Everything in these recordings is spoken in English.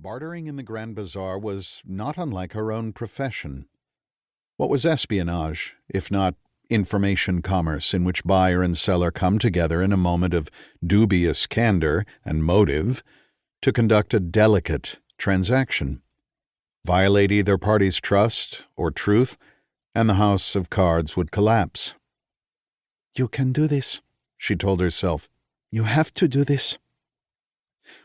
Bartering in the Grand Bazaar was not unlike her own profession. What was espionage, if not information commerce, in which buyer and seller come together in a moment of dubious candor and motive to conduct a delicate transaction, violate either party's trust or truth, and the house of cards would collapse. "You can do this," she told herself. "You have to do this."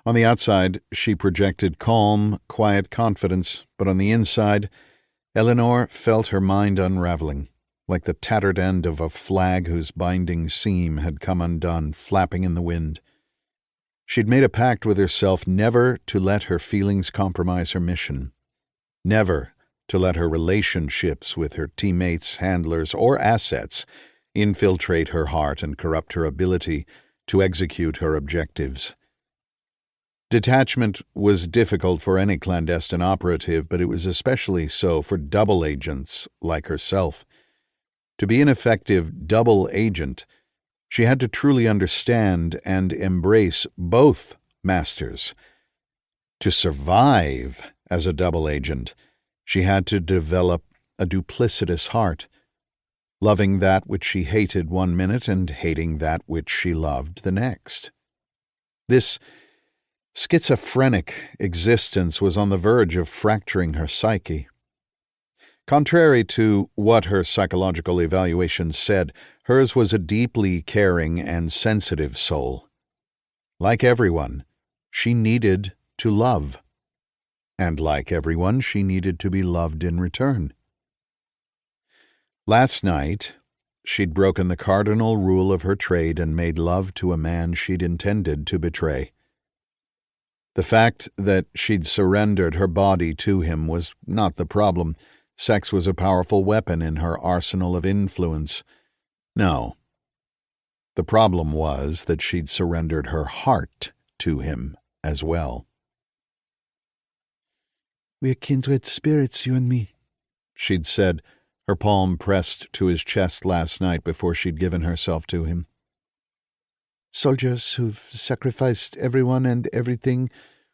On the outside, she projected calm, quiet confidence, but on the inside, Eleanor felt her mind unraveling, like the tattered end of a flag whose binding seam had come undone, flapping in the wind. She'd made a pact with herself never to let her feelings compromise her mission, never to let her relationships with her teammates, handlers, or assets infiltrate her heart and corrupt her ability to execute her objectives. Detachment was difficult for any clandestine operative, but it was especially so for double agents like herself. To be an effective double agent, she had to truly understand and embrace both masters. To survive as a double agent, she had to develop a duplicitous heart, loving that which she hated one minute and hating that which she loved the next. This schizophrenic existence was on the verge of fracturing her psyche. Contrary to what her psychological evaluations said, hers was a deeply caring and sensitive soul. Like everyone, she needed to love. And like everyone, she needed to be loved in return. Last night, she'd broken the cardinal rule of her trade and made love to a man she'd intended to betray. The fact that she'd surrendered her body to him was not the problem. Sex was a powerful weapon in her arsenal of influence. No. The problem was that she'd surrendered her heart to him as well. "We're kindred spirits, you and me," she'd said, her palm pressed to his chest last night before she'd given herself to him. "Soldiers who've sacrificed everyone and everything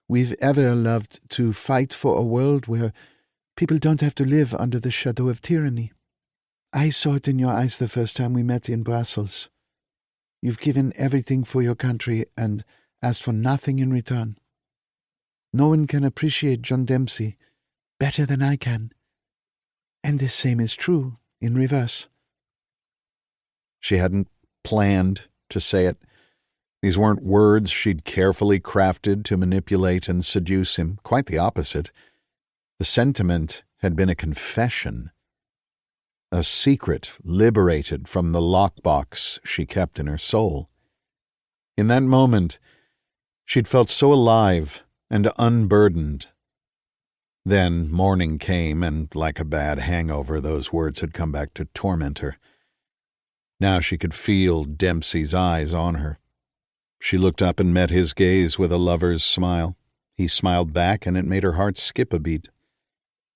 we've ever loved to fight for a world where people don't have to live under the shadow of tyranny. I saw it in your eyes the first time we met in Brussels. You've given everything for your country and asked for nothing in return. No one can appreciate John Dempsey better than I can. And the same is true in reverse." She hadn't planned to say it. These weren't words she'd carefully crafted to manipulate and seduce him. Quite the opposite. The sentiment had been a confession, a secret liberated from the lockbox she kept in her soul. In that moment, she'd felt so alive and unburdened. Then morning came, and like a bad hangover, those words had come back to torment her. Now she could feel Dempsey's eyes on her. She looked up and met his gaze with a lover's smile. He smiled back, and it made her heart skip a beat.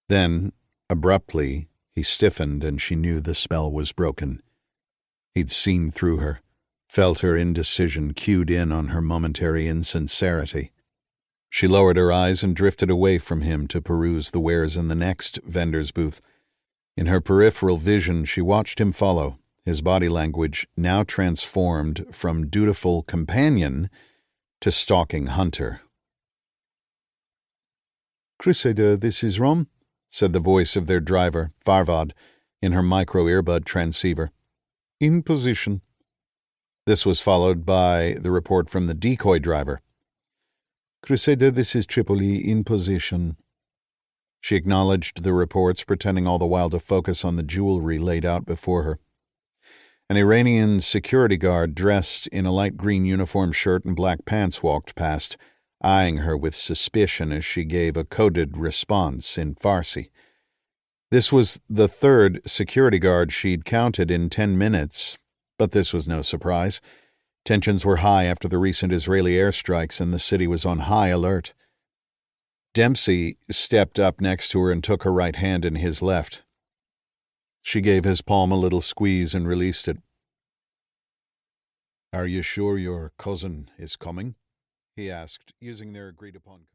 Then, abruptly, he stiffened, and she knew the spell was broken. He'd seen through her, felt her indecision cued in on her momentary insincerity. She lowered her eyes and drifted away from him to peruse the wares in the next vendor's booth. In her peripheral vision, she watched him follow, his body language now transformed from dutiful companion to stalking hunter. "Crusader, this is Rome," said the voice of their driver, Farvad, in her micro-earbud transceiver. "In position." This was followed by the report from the decoy driver. "Crusader, this is Tripoli, in position." She acknowledged the reports, pretending all the while to focus on the jewelry laid out before her. An Iranian security guard dressed in a light green uniform shirt and black pants walked past, eyeing her with suspicion as she gave a coded response in Farsi. This was the third security guard she'd counted in 10 minutes, but this was no surprise. Tensions were high after the recent Israeli airstrikes, and the city was on high alert. Dempsey stepped up next to her and took her right hand in his left. She gave his palm a little squeeze and released it. "Are you sure your cousin is coming?" he asked, using their agreed-upon code.